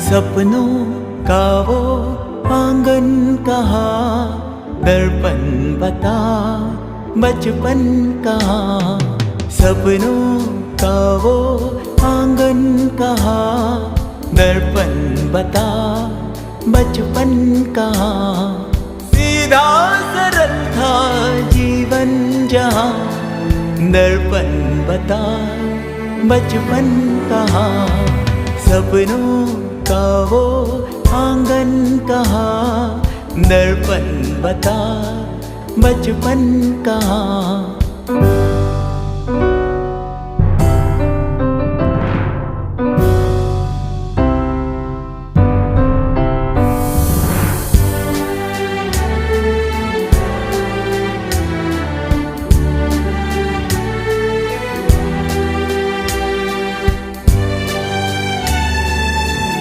सपनों का वो आंगन कहाँ, दर्पण बता बचपन कहाँ। सपनों का वो आंगन कहाँ, दर्पण बता बचपन कहाँ। सीधा सरल था जीवन जहाँ, दर्पण बता बचपन कहाँ। सपनों का वो आंगन कहाँ, दर्पण बता बचपन कहाँ।